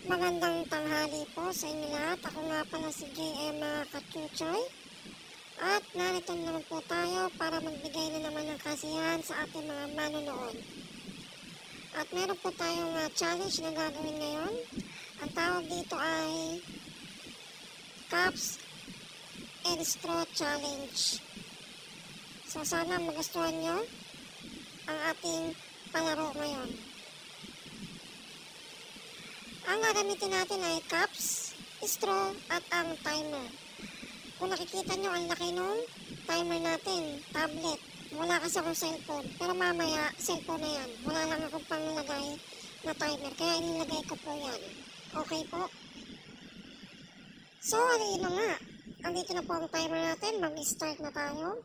Magandang tanghali po sa inyo lahat. Ako nga pala si JM Kachuchoy. At narito naman po tayo para magbigay na naman ng kasiyahan sa ating mga manonood. At meron po tayong challenge na gagawin ngayon. Ang tawag dito ay Cups and Straw Challenge. So sana magustuhan nyo ang ating palaro ngayon. Ang gagamitin natin ay cups, straw, at ang timer. Kung nakikita nyo, ang laki nung timer natin, tablet. Wala kasi akong cellphone, pero mamaya cellphone na yan. Wala lang akong panglagay na timer, kaya inilagay ko po yan. Okay po? So, ano na nga. Andito na po ang timer natin, mag-start na tayo.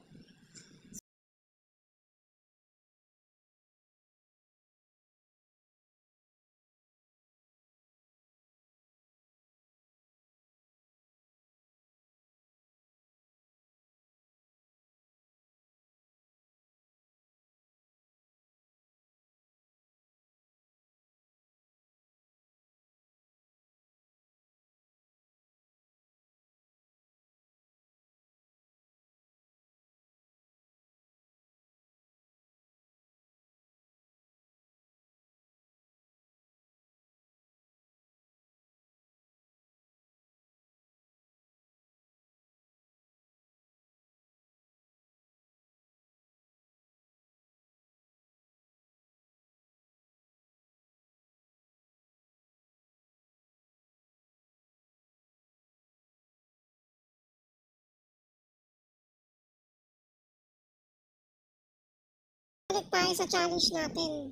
Balik tayo sa challenge natin.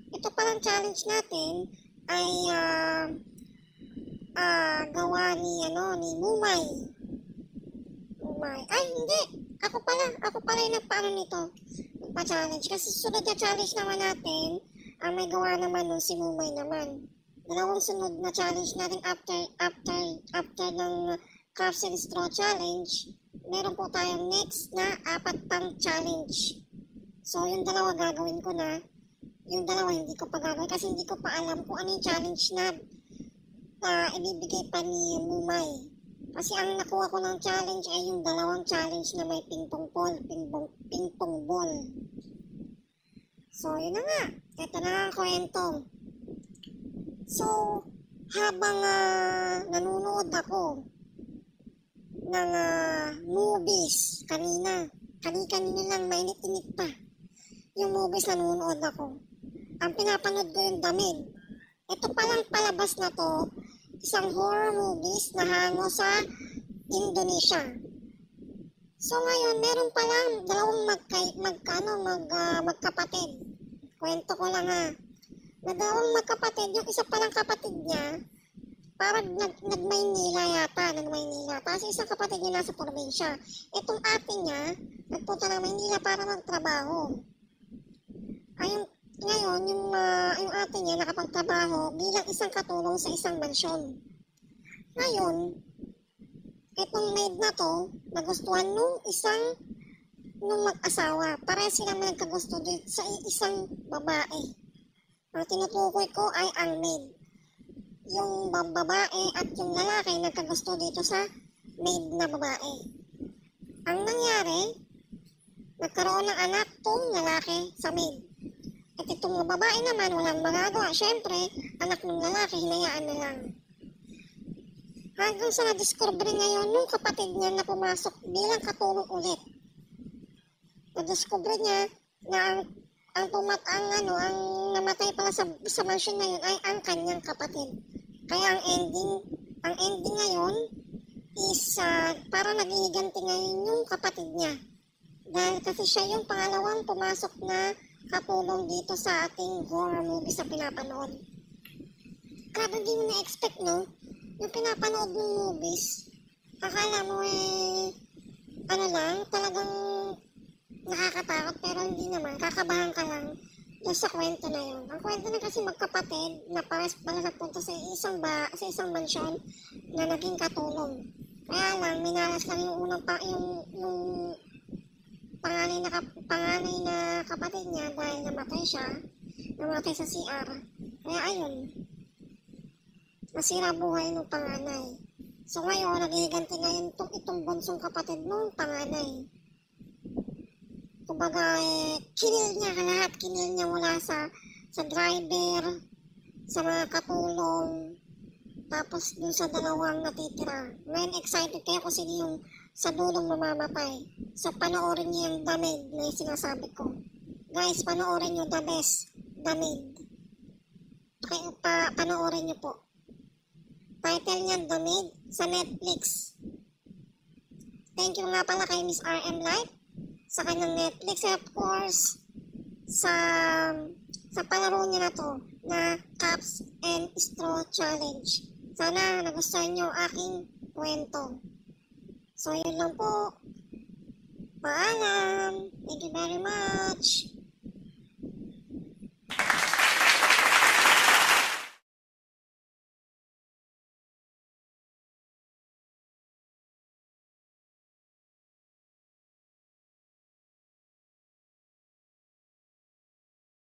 Ito palang challenge natin ay gawa ni Mumay. Ay, hindi. Ako pala yung nagpaano nito. Nagpa-challenge. Kasi sunod na challenge naman natin, may gawa naman nun si Mumay naman. Dalawang sunod na challenge natin after ng Cups and Straw Challenge, meron po tayong next na 4 pang challenge. So, yung dalawa gagawin ko na. Yung dalawa hindi ko pa gagawin kasi hindi ko pa alam kung ano yung challenge na ibibigay pa ni Mumay. Kasi ang nakuha ko ng challenge ay yung dalawang challenge na may ping-pong ball. So, yun na nga. Ito na ang kwento. So, habang nanonood ako ng movies kanina lang mainit-init pa. Yung movies nanonood ako. Ang pinapanood ko yung Damit. Ito palang palabas na to, isang horror movies na hango sa Indonesia. So ngayon, meron palang dalawang magkapatid. Kwento ko lang ha. Na dalawang magkapatid, yung isa palang kapatid niya, parang nag-Maynila yata. Tapos isang kapatid niya nasa probinsya. Itong ate niya, nagpunta ng Maynila para magtrabaho. Ngayon, yung ate niya nakapagtrabaho bilang isang katulong sa isang mansyon. Ngayon, itong maid na to, nagustuhan nung mag-asawa. Para sila may nagkagusto sa isang babae. Ang tinutukoy ko ay ang maid. Yung babae at yung lalaki nagkagusto dito sa maid na babae. Ang nangyari, nagkaroon ng anak tong lalaki sa maid. At itong babae naman, walang magagawa. Siyempre, anak ng lalaki, hinayaan na lang. Hanggang sa na-discover ngayon nung kapatid niya na pumasok bilang katulong ulit. Na-discover niya na ang namatay pala sa mansion na yun ay ang kanyang kapatid. Kaya ang ending ngayon is para nagiganti ngayon yung kapatid niya. Dahil kasi siya yung pangalawang pumasok na katulong dito sa ating horror movie sa pinapanood. Grabe, hindi mo na-expect, no? Yung pinapanood ng movies, akala mo talagang nakakatakot, pero hindi naman. Kakabahan ka lang doon sa kwento na yun. Ang kwento na kasi magkapatid na pares pala nagpunta sa isang mansyon na naging katulong. Kaya lang, minalas lang yung yung panganay na kapatid niya dahil namatay sa CR. Kaya ayun. masira buhay ng panganay. So ngayon, nagiganti ngayon itong bunsong kapatid ng panganay. Kumbaga, kinil niya lahat. Kinil niya mula sa driver, sa mga katulong, tapos dun sa dalawang natitira. Ngayon, excited kayo kung sino yung sa dulong mamamatay. So, panoorin niyo yung The Maid na yung sinasabi ko. Guys, panoorin niyo The Best, The Maid. Okay, panoorin niyo po. Title niyan, The Maid, sa Netflix. Thank you nga pala kay Miss RM Light sa kanyang Netflix. And of course, sa palaro niya na to, na Cups and Straw Challenge. Sana nagustuhan niyo aking kwento. So, yun lang po. Paalam. Thank you very much.